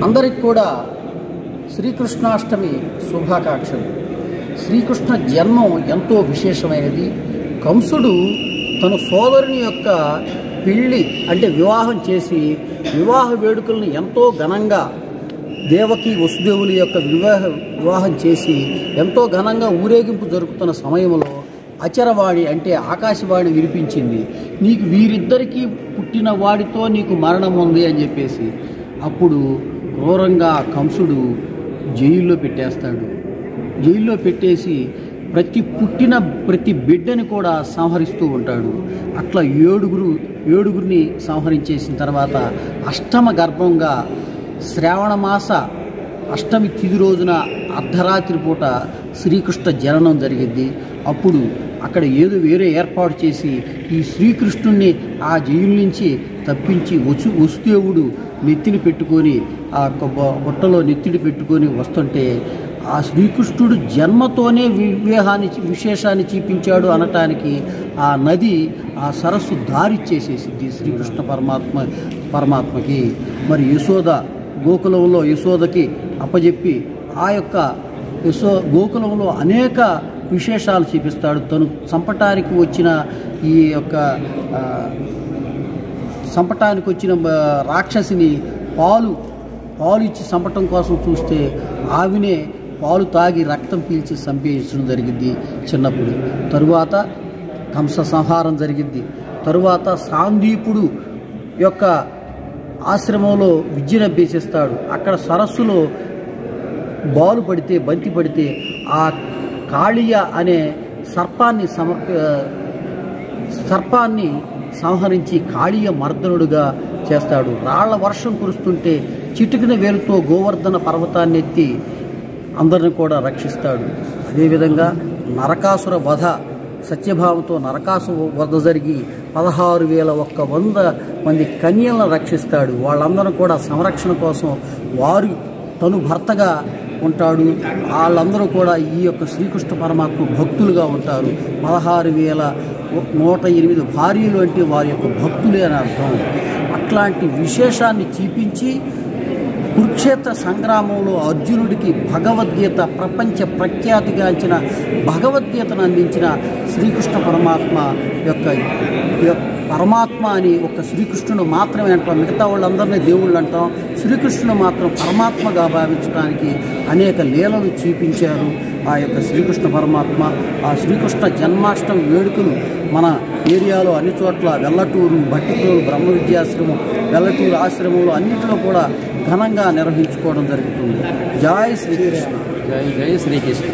అందరికి కూడా శ్రీకృష్ణాష్టమి శుభాకాంక్షలు. శ్రీకృష్ణ జన్మం ఎంతో విశేషమైనది. కంసుడు తన సోదరుని యొక్క పెళ్ళి అంటే వివాహం చేసి వివాహ వేడుకలను ఎంతో ఘనంగా దేవకి వసుదేవుల యొక్క వివాహం చేసి ఎంతో ఘనంగా ఊరేగింపు జరుపుతున్న సమయంలో అచరవాణి అంటే ఆకాశవాణి వినిపించింది. నీకు వీరిద్దరికీ పుట్టిన వాడితో నీకు మరణం ఉంది అని చెప్పేసి అప్పుడు క్రూరంగా కంసుడు జైల్లో పెట్టేస్తాడు. జైల్లో పెట్టేసి ప్రతి బిడ్డని కూడా సంహరిస్తూ ఉంటాడు. అట్లా ఏడుగురిని సంహరించేసిన తర్వాత అష్టమ గర్భంగా శ్రావణమాస అష్టమి తిథి రోజున అర్ధరాత్రి పూట శ్రీకృష్ణ జననం జరిగింది. అప్పుడు అక్కడ ఏదో వేరే ఏర్పాటు చేసి ఈ శ్రీకృష్ణుణ్ణి ఆ జైలు నుంచి తప్పించి వసుదేవుడు నెత్తిని పెట్టుకొని ఆ బుట్టలో నెత్తిని పెట్టుకొని వస్తుంటే ఆ శ్రీకృష్ణుడు జన్మతోనే విశేషాన్ని చూపించాడు అనటానికి ఆ నది ఆ సరస్సు దారిచ్చేసేసింది శ్రీకృష్ణ పరమాత్మకి. మరి యశోద గోకులంలో యశోదకి అప్పజెప్పి ఆ యొక్క గోకులంలో అనేక విశేషాలు చూపిస్తాడు. తను చంపటానికి వచ్చిన రాక్షసిని పాలు ఇచ్చి చంపటం కోసం చూస్తే ఆవినే పాలు తాగి రక్తం పీల్చి చంపేయడం జరిగింది చిన్నప్పుడు. తరువాత కంస సంహారం జరిగింది. తరువాత సాందీపుడు యొక్క ఆశ్రమంలో విద్యను అభ్యసిస్తాడు. అక్కడ సరస్సులో బంతి పడితే ఆ కాళియ అనే సర్పాన్ని సంహరించి కాళీయ మర్దనుడుగా చేస్తాడు. రాళ్ల వర్షం కురుస్తుంటే చిటికిన వేలుతో గోవర్ధన పర్వతాన్ని ఎత్తి అందరిని కూడా రక్షిస్తాడు. అదేవిధంగా నరకాసుర వధ సత్యభావంతో నరకాసుర వధ జరిగి 16,100 మంది కన్యలను రక్షిస్తాడు. వాళ్ళందరూ కూడా సంరక్షణ కోసం తను భర్తగా ఉంటాడు. వాళ్ళందరూ కూడా ఈ యొక్క శ్రీకృష్ణ పరమాత్మ భక్తులుగా ఉంటారు. 16,108 భార్యలు అంటే వారి యొక్క భక్తులే అని అర్థం. అట్లాంటి విశేషాన్ని చూపించి కురుక్షేత్ర సంగ్రామంలో అర్జునుడికి భగవద్గీత ప్రపంచ ప్రఖ్యాతిగాంచిన భగవద్గీతను అందించిన శ్రీకృష్ణ పరమాత్మ యొక్క పరమాత్మ అని ఒక శ్రీకృష్ణుడు మాత్రమే అంటాం. మిగతా వాళ్ళందరినీ దేవుళ్ళు అంటాం. శ్రీకృష్ణుడు మాత్రం పరమాత్మగా భావించడానికి అనేక లీలలు చూపించారు ఆ యొక్క శ్రీకృష్ణ పరమాత్మ. ఆ శ్రీకృష్ణ జన్మాష్టమి వేడుకలు మన ఏరియాలో అన్ని చోట్ల వెల్లటూరు, భట్టిప్రోలు బ్రహ్మ విద్యాశ్రమం, వెల్లటూరు ఆశ్రమంలో అన్నింటిలో కూడా ఘనంగా నిర్వహించుకోవడం జరుగుతుంది. జై శ్రీకృష్ణ. జై శ్రీకృష్ణ.